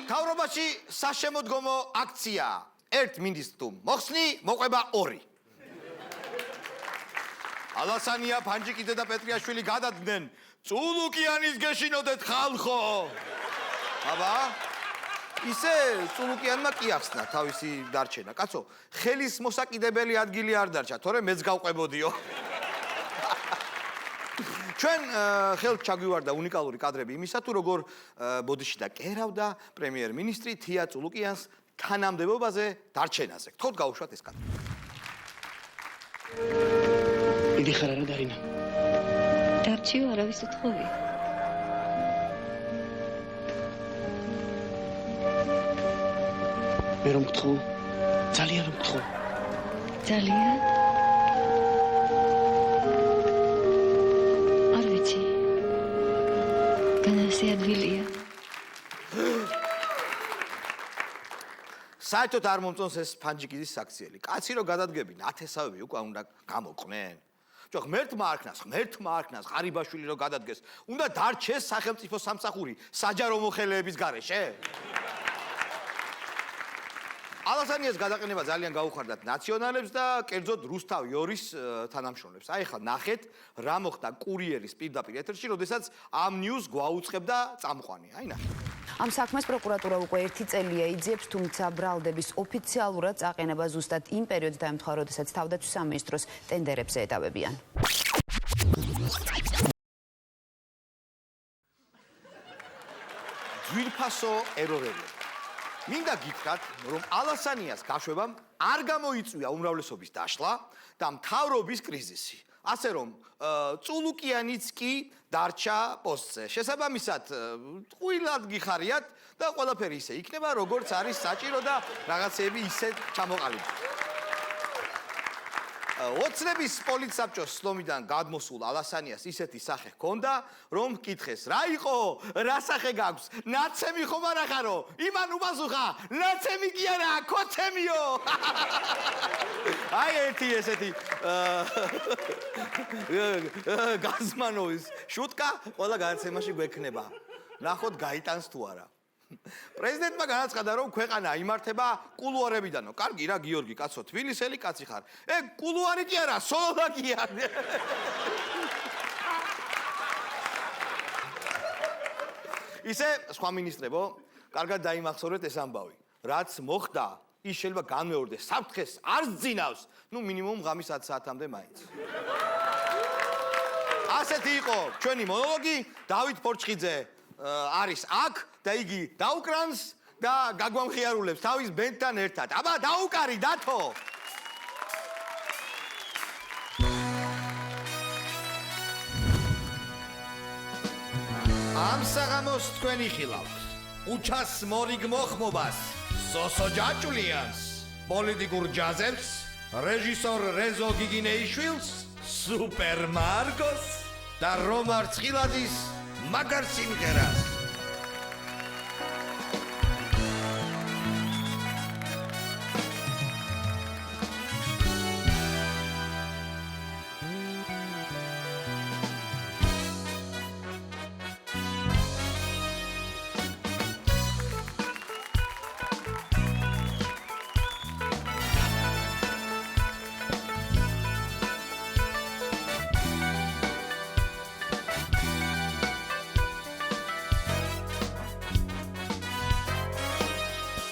თავრობაში საშემოდგომო აქცია. ერთ მინდის თუ მოხსნი, მოყვება 2. ალასანია, ფანჯიკიძე და პეტრიაშვილი გადადგნენ. წულუკიანის გეშინოდეთ ხალხო. აბა, ისე წულუკიანმა კი ახსნა თავისი დარჩენა. კაცო, ხელის მოსაკიდებელი ადგილი არ დარჩა, თორე მეც გავყვებოდიო. ჩვენ ხელთ ჩაგვივარდა უნიკალური კადრები იმისა, თუ როგორ ბოდიში და კერავდა პრემიერ-მინისტრი თია წულუკიანს თანამდებობაზე დარჩენაზე. გთხოვთ გაუშვათ ეს კადრი. დიდი ხარ არა დარინა? დარჩიო არავის უთხოვი. მე რომ გთხოვ, ძალიან რომ გთხოვ. ძალიან? არ ვიცი. განასე ადვილია. საერთოდ არ მომწონს ეს ფანჯიკიძის საქციელი. კაცი რო გადადგები, ნათესავები უკვე უნდა გამოყვნენ. ჯო ღმერთმა არქნას, ღარიბაშვილი რო გადადგეს, უნდა დარჩეს სახელმწიფო სამსახური საჯარო მოხელეების გარეშე. ალასანიას გადაყენება ძალიან გაუხარდათ ნაციონალებს და კერძოდ რუსთავ იორის თანამშრომლებს. აი ხა ნახეთ რა მოხდა კურიერის პირდაპირ ეთერში, როდესაც ამ ნიუს გვაუწყებდა წამყვანი. აი ნახეთ. ამ საქმეს პროკურატურა უკვე 1 წელია იძიებს, თუმცა ბრალდების ოფიციალურად წაყენება ზუსტად იმ პერიოდს დაემთხვა, როდესაც თავდაცვის სამინისტროს ტენდერებზე ეტავებიან. ძვირფასო ერორები. მინდა გითხრათ, რომ ალასანიას გაშვებამ არ გამოიწვია უმრავლესობის დაშლა და მთავრობის კრიზისი. ასე რომ წულუკიანიც კი დარჩა პოსტზე. შესაბამისად, ტყუილად გიხარიათ და ყველაფერი ისე იქნება, როგორც არის საჭირო და რაღაცეები ისე ჩამოყალიბდა. ოცნების პოლიცსაბჭოს სლომიდან გადმოსულ ალასანიას ისეთი სახე ჰქონდა, რომ მკითხეს, რა იყო, რა სახე გაქვს, ნაცემი ხომ არა ხარო? იმან უპასუხა, ნაცემი კი არა, ქოცემიო. აი ერთი ესეთი გაზმანოვის შუტკა ყველა გადაცემაში გვექნება. ნახოთ გაიტანს თუ არა. პრეზიდენტმა განაცხადა, რომ ქვეყანა იმართება კულუარებიდანო. კარგი რა, გიორგი, კაცო, თბილისელი კაცი ხარ. კულუარი კი არა, სოლოდაკია. ისე, სხვა მინისტრებო, კარგად დაიმახსოვრეთ ეს ამბავი. რაც მოხდა, ის შეიძლება განმეორდეს, საფრთხეს არ ძინავს, მინიმუმ ღამის 10 საათამდე მაინც. ასეთი იყო ჩვენი მონოლოგი, დავით ფორჩხიძე არის აქ და იგი დაუკრანს და გაგვამხიარულებს თავის ბენდთან ერთად. აბა დაუკარი დათო. ამ საღამოს თქვენ იხილავთ. უჩას მორიგ მოხმობას, სოსო ჯაჭულიანს, პოლიტიკურ ჯაზებს, რეჟისორ რეზო გიგინეიშვილს, სუპერ მარგოს და რომარ ცხილაძის მაგარ სიმღერას.